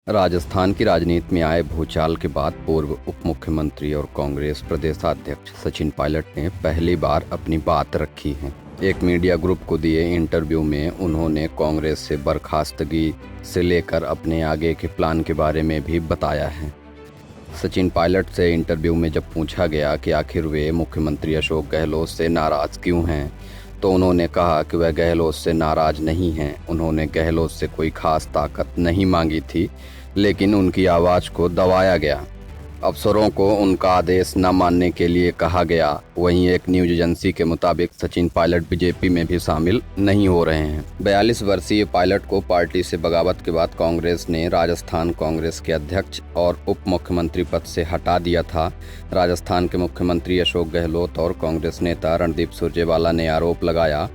राजस्थान की राजनीति में आए भूचाल के बाद पूर्व उप मुख्यमंत्री और कांग्रेस प्रदेशाध्यक्ष सचिन पायलट ने पहली बार अपनी बात रखी है। एक मीडिया ग्रुप को दिए इंटरव्यू में उन्होंने कांग्रेस से बर्खास्तगी से लेकर अपने आगे के प्लान के बारे में भी बताया है। सचिन पायलट से इंटरव्यू में जब पूछा गया कि आखिर वे मुख्यमंत्री अशोक गहलोत से नाराज क्यों हैं, तो उन्होंने कहा कि वह गहलोत से नाराज नहीं हैं। उन्होंने गहलोत से कोई खास ताकत नहीं मांगी थी, लेकिन उनकी आवाज़ को दबाया गया। अफसरों को उनका आदेश न मानने के लिए कहा गया। वहीं एक न्यूज एजेंसी के मुताबिक सचिन पायलट बीजेपी में भी शामिल नहीं हो रहे हैं। 42 वर्षीय पायलट को पार्टी से बगावत के बाद कांग्रेस ने राजस्थान कांग्रेस के अध्यक्ष और उप मुख्यमंत्री पद से हटा दिया था। राजस्थान के मुख्यमंत्री अशोक गहलोत और कांग्रेस नेता रणदीप सुरजेवाला ने आरोप लगाया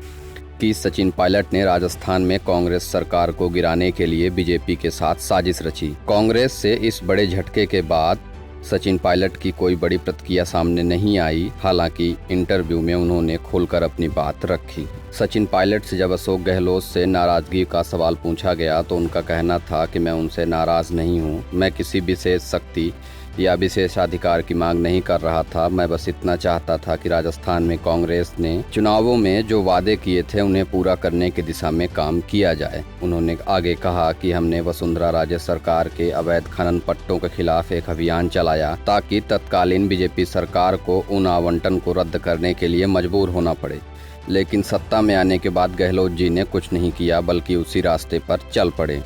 कि सचिन पायलट ने राजस्थान में कांग्रेस सरकार को गिराने के लिए बीजेपी के साथ साजिश रची। कांग्रेस से इस बड़े झटके के बाद सचिन पायलट की कोई बड़ी प्रतिक्रिया सामने नहीं आई। हालांकि इंटरव्यू में उन्होंने खुलकर अपनी बात रखी। सचिन पायलट से जब अशोक गहलोत से नाराजगी का सवाल पूछा गया तो उनका कहना था कि मैं उनसे नाराज नहीं हूं। मैं किसी विशेष शक्ति या विशेषाधिकार की मांग नहीं कर रहा था। मैं बस इतना चाहता था कि राजस्थान में कांग्रेस ने चुनावों में जो वादे किए थे उन्हें पूरा करने की दिशा में काम किया जाए। उन्होंने आगे कहा कि हमने वसुंधरा राजे सरकार के अवैध खनन पट्टों के खिलाफ एक अभियान चलाया ताकि तत्कालीन बीजेपी सरकार को उन आवंटन को रद्द करने के लिए मजबूर होना पड़े। लेकिन सत्ता में आने के बाद गहलोत जी ने कुछ नहीं किया, बल्कि उसी रास्ते पर चल पड़े।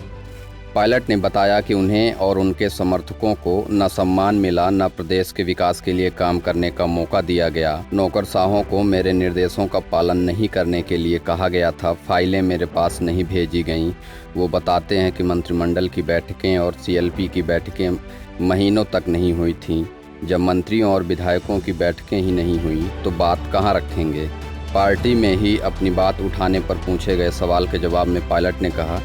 पायलट ने बताया कि उन्हें और उनके समर्थकों को न सम्मान मिला, न प्रदेश के विकास के लिए काम करने का मौका दिया गया। नौकरशाहों को मेरे निर्देशों का पालन नहीं करने के लिए कहा गया था। फाइलें मेरे पास नहीं भेजी गईं। वो बताते हैं कि मंत्रिमंडल की बैठकें और सीएलपी की बैठकें महीनों तक नहीं हुई थीं। जब मंत्रियों और विधायकों की बैठकें ही नहीं हुई तो बात कहाँ रखेंगे। पार्टी में ही अपनी बात उठाने पर पूछे गए सवाल के जवाब में पायलट ने कहा,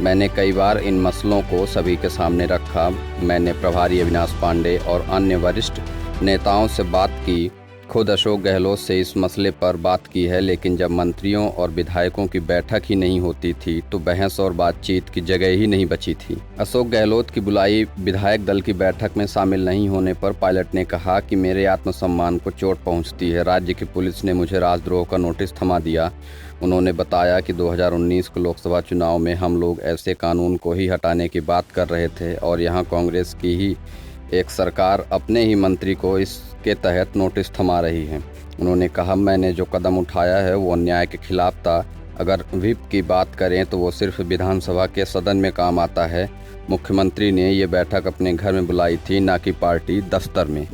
मैंने कई बार इन मसलों को सभी के सामने रखा। मैंने प्रभारी अविनाश पांडे और अन्य वरिष्ठ नेताओं से बात की। खुद अशोक गहलोत से इस मसले पर बात की है, लेकिन जब मंत्रियों और विधायकों की बैठक ही नहीं होती थी तो बहस और बातचीत की जगह ही नहीं बची थी। अशोक गहलोत की बुलाई विधायक दल की बैठक में शामिल नहीं होने पर पायलट ने कहा कि मेरे आत्मसम्मान को चोट पहुंचती है। राज्य की पुलिस ने मुझे राजद्रोह का नोटिस थमा दिया। उन्होंने बताया कि 2019 के लोकसभा चुनाव में हम लोग ऐसे कानून को ही हटाने की बात कर रहे थे और यहाँ कांग्रेस की ही एक सरकार अपने ही मंत्री को इसके तहत नोटिस थमा रही है। उन्होंने कहा, मैंने जो कदम उठाया है वो अन्याय के खिलाफ था। अगर व्हिप की बात करें तो वो सिर्फ विधानसभा के सदन में काम आता है। मुख्यमंत्री ने ये बैठक अपने घर में बुलाई थी, ना कि पार्टी दफ्तर में।